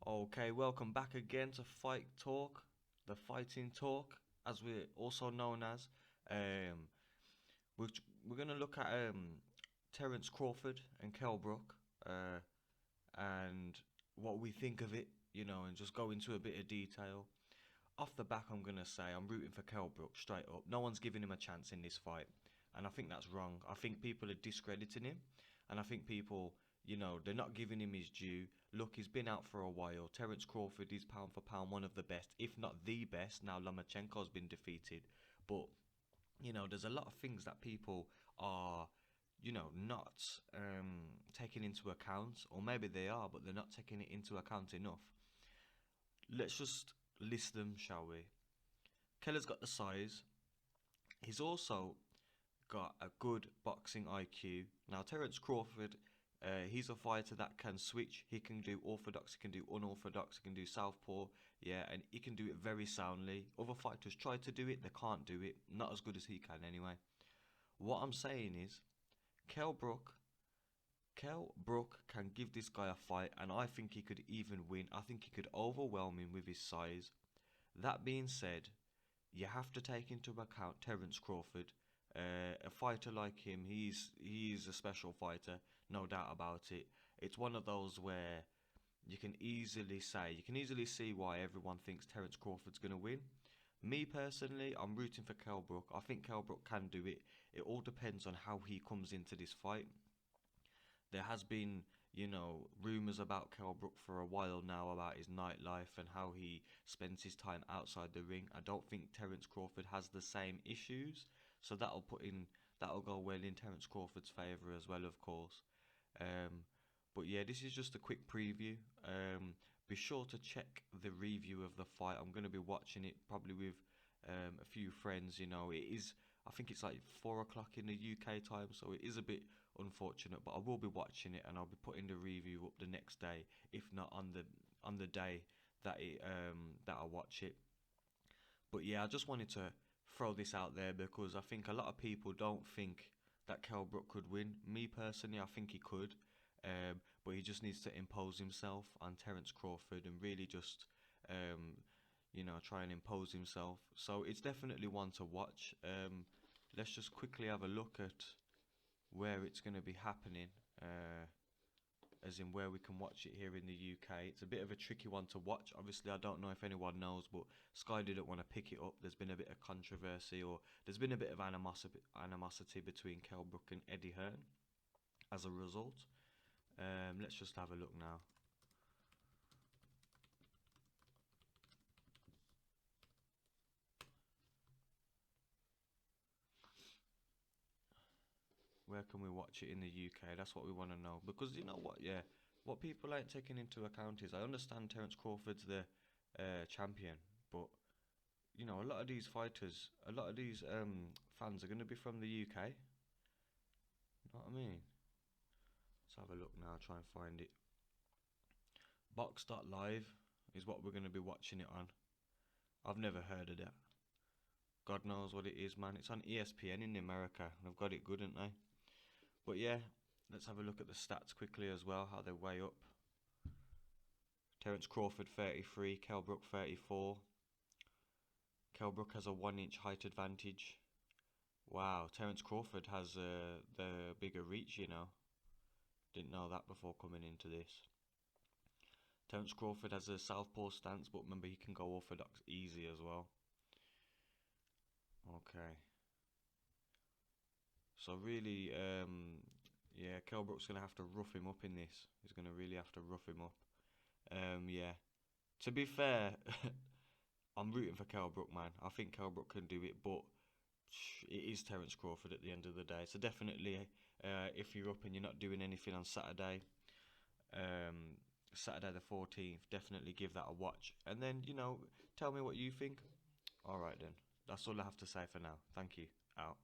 Okay, welcome back again to Fight Talk, the Fighting Talk, as we're also known as. Um, we're, we're gonna look at Terence Crawford and Kell Brook, and what we think of it, and just go into a bit of detail. Off the back, I'm gonna say I'm rooting for Kell Brook straight up. No one's giving him a chance in this fight, and I think that's wrong. I think people are discrediting him, and I think people, they're not giving him his due. Look, he's been out for a while. Terence Crawford is pound for pound one of the best, if not the best. Now Lomachenko's been defeated, but there's a lot of things that people are, not taking into account, or maybe they are, but they're not taking it into account enough. Let's just list them, shall we? Keller's got the size. He's also got a good boxing IQ. Now, Terence Crawford, he's a fighter that can switch. He can do orthodox, he can do unorthodox, he can do southpaw, yeah, and he can do it very soundly. Other fighters try to do it, they can't do it. Not as good as he can, anyway. What I'm saying is, Kell Brook, Kell Brook can give this guy a fight, and I think he could even win. I think he could overwhelm him with his size. That being said, you have to take into account Terence Crawford. A fighter like him, he's a special fighter, no doubt about it. It's one of those where you can easily see why everyone thinks Terence Crawford's gonna win. Me personally, I'm rooting for Kell Brook. I think Kell Brook can do it. It all depends on how he comes into this fight. There has been, rumours about Kell Brook for a while now about his nightlife and how he spends his time outside the ring. I don't think Terence Crawford has the same issues, so that'll go well in Terence Crawford's favour as well, of course. But yeah, this is just a quick preview. Be sure to check the review of the fight. I'm going to be watching it probably with a few friends. It is, I think it's like 4 o'clock in the UK time, so it is a bit unfortunate, but I will be watching it and I'll be putting the review up the next day, if not on the day that I watch it. But yeah, I just wanted to throw this out there because I think a lot of people don't think that Kell Brook could win. Me personally, I think he could, but he just needs to impose himself on Terence Crawford and really just try and impose himself. So it's definitely one to watch. Let's just quickly have a look at where it's going to be happening, as in where we can watch it here in the UK. It's a bit of a tricky one to watch. Obviously, I don't know if anyone knows, but Sky didn't want to pick it up. There's been a bit of controversy, or there's been a bit of animosity between Kell Brook and Eddie Hearn as a result. Let's just have a look now. Where can we watch it in the UK? That's what we want to know. Because you know what, yeah, what people ain't taking into account is, I understand Terence Crawford's the champion, but a lot of these fighters, a lot of these fans are going to be from the UK. You know what I mean? Let's have a look now, try and find it. Box.live is what we're going to be watching it on. I've never heard of that. God knows what it is, man. It's on ESPN in America. They've got it good, haven't they? But yeah, let's have a look at the stats quickly as well, how they weigh up. Terence Crawford 33, Kell Brook 34. Kell Brook has a 1-inch height advantage. Wow, Terence Crawford has the bigger reach, Didn't know that before coming into this. Terence Crawford has a southpaw stance, but remember he can go orthodox easy as well. Okay. So really, yeah, Kell Brook's going to have to rough him up in this. He's going to really have to rough him up. Yeah. To be fair, I'm rooting for Kell Brook, man. I think Kell Brook can do it, but it is Terence Crawford at the end of the day. So definitely, if you're up and you're not doing anything on Saturday, Saturday the 14th, definitely give that a watch. And then, tell me what you think. Alright then. That's all I have to say for now. Thank you. Out.